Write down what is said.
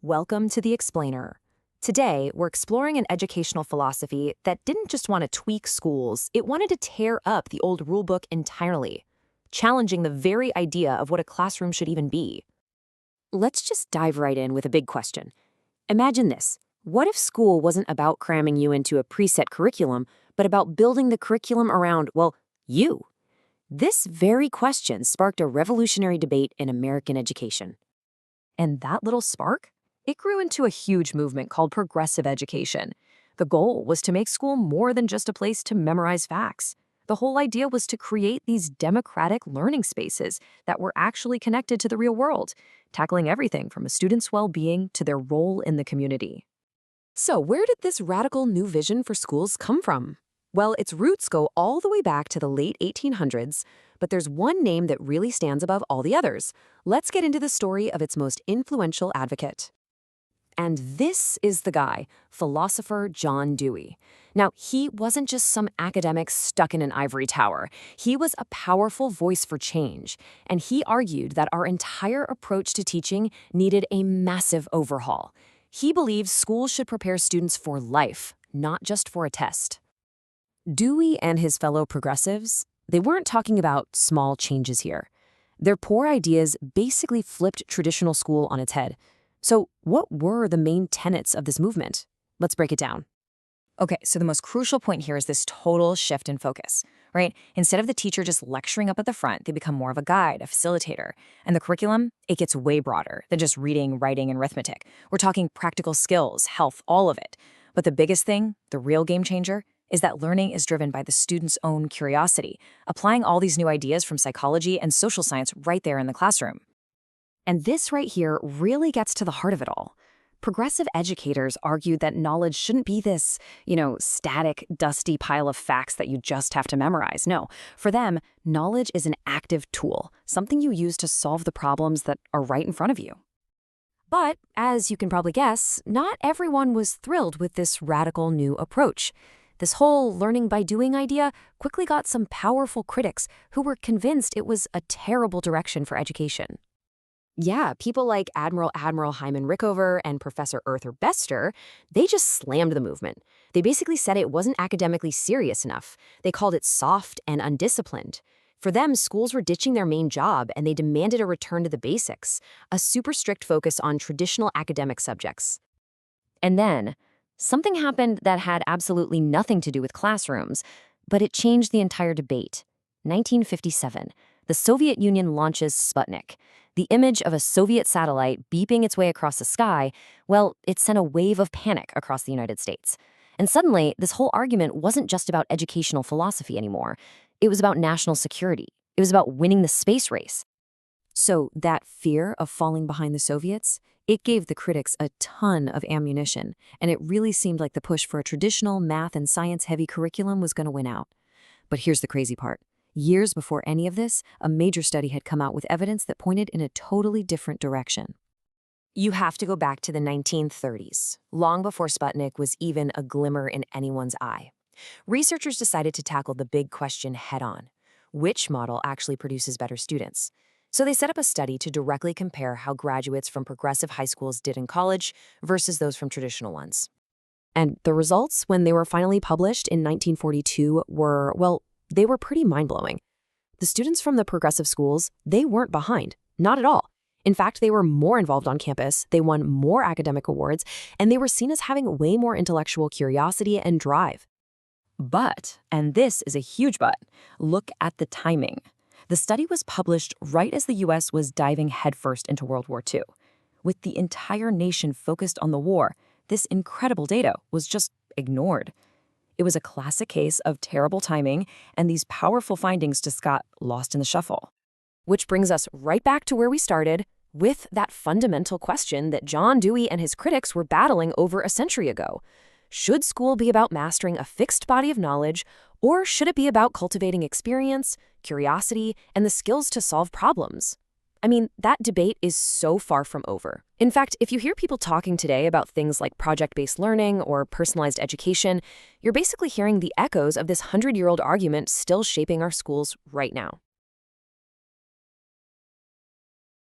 Welcome to The Explainer. Today, we're exploring an educational philosophy that didn't just want to tweak schools, it wanted to tear up the old rulebook entirely, challenging the very idea of what a classroom should even be. Let's just dive right in with a big question. Imagine this. What if school wasn't about cramming you into a preset curriculum, but about building the curriculum around, well, you? This very question sparked a revolutionary debate in American education. And that little spark? It grew into a huge movement called progressive education. The goal was to make school more than just a place to memorize facts. The whole idea was to create these democratic learning spaces that were actually connected to the real world, tackling everything from a student's well-being to their role in the community. So where did this radical new vision for schools come from? Well, its roots go all the way back to the late 1800s, but there's one name that really stands above all the others. Let's get into the story of its most influential advocate. And this is the guy, philosopher John Dewey. Now, he wasn't just some academic stuck in an ivory tower. He was a powerful voice for change, and he argued that our entire approach to teaching needed a massive overhaul. He believed schools should prepare students for life, not just for a test. Dewey and his fellow progressives, they weren't talking about small changes here. Their poor ideas basically flipped traditional school on its head. So what were the main tenets of this movement? Let's break it down. Okay, so the most crucial point here is this total shift in focus, right? Instead of the teacher just lecturing up at the front, they become more of a guide, a facilitator. And the curriculum, it gets way broader than just reading, writing, and arithmetic. We're talking practical skills, health, all of it. But the biggest thing, the real game changer, is that learning is driven by the student's own curiosity, applying all these new ideas from psychology and social science right there in the classroom. And this right here really gets to the heart of it all. Progressive educators argued that knowledge shouldn't be this, static, dusty pile of facts that you just have to memorize. No, for them, knowledge is an active tool, something you use to solve the problems that are right in front of you. But, as you can probably guess, not everyone was thrilled with this radical new approach. This whole learning by doing idea quickly got some powerful critics who were convinced it was a terrible direction for education. Yeah, people like Admiral Hyman Rickover and Professor Arthur Bester, they just slammed the movement. They basically said it wasn't academically serious enough. They called it soft and undisciplined. For them, schools were ditching their main job, and they demanded a return to the basics, a super strict focus on traditional academic subjects. And then, something happened that had absolutely nothing to do with classrooms, but it changed the entire debate. 1957, the Soviet Union launches Sputnik. The image of a Soviet satellite beeping its way across the sky, well, it sent a wave of panic across the United States. And suddenly, this whole argument wasn't just about educational philosophy anymore. It was about national security. It was about winning the space race. So that fear of falling behind the Soviets, it gave the critics a ton of ammunition, and it really seemed like the push for a traditional math and science-heavy curriculum was going to win out. But here's the crazy part. Years before any of this, a major study had come out with evidence that pointed in a totally different direction. You have to go back to the 1930s, long before Sputnik was even a glimmer in anyone's eye. Researchers decided to tackle the big question head-on. Which model actually produces better students? So they set up a study to directly compare how graduates from progressive high schools did in college versus those from traditional ones. And the results, when they were finally published in 1942, were, well, they were pretty mind-blowing. The students from the progressive schools, they weren't behind, not at all. In fact, they were more involved on campus, they won more academic awards, and they were seen as having way more intellectual curiosity and drive. But, and this is a huge but, look at the timing. The study was published right as the U.S. was diving headfirst into World War II. With the entire nation focused on the war, this incredible data was just ignored. It was a classic case of terrible timing, and these powerful findings just got lost in the shuffle. Which brings us right back to where we started, with that fundamental question that John Dewey and his critics were battling over a century ago. Should school be about mastering a fixed body of knowledge, or should it be about cultivating experience, curiosity, and the skills to solve problems? I mean, that debate is so far from over. In fact, if you hear people talking today about things like project-based learning or personalized education, you're basically hearing the echoes of this 100-year-old argument still shaping our schools right now.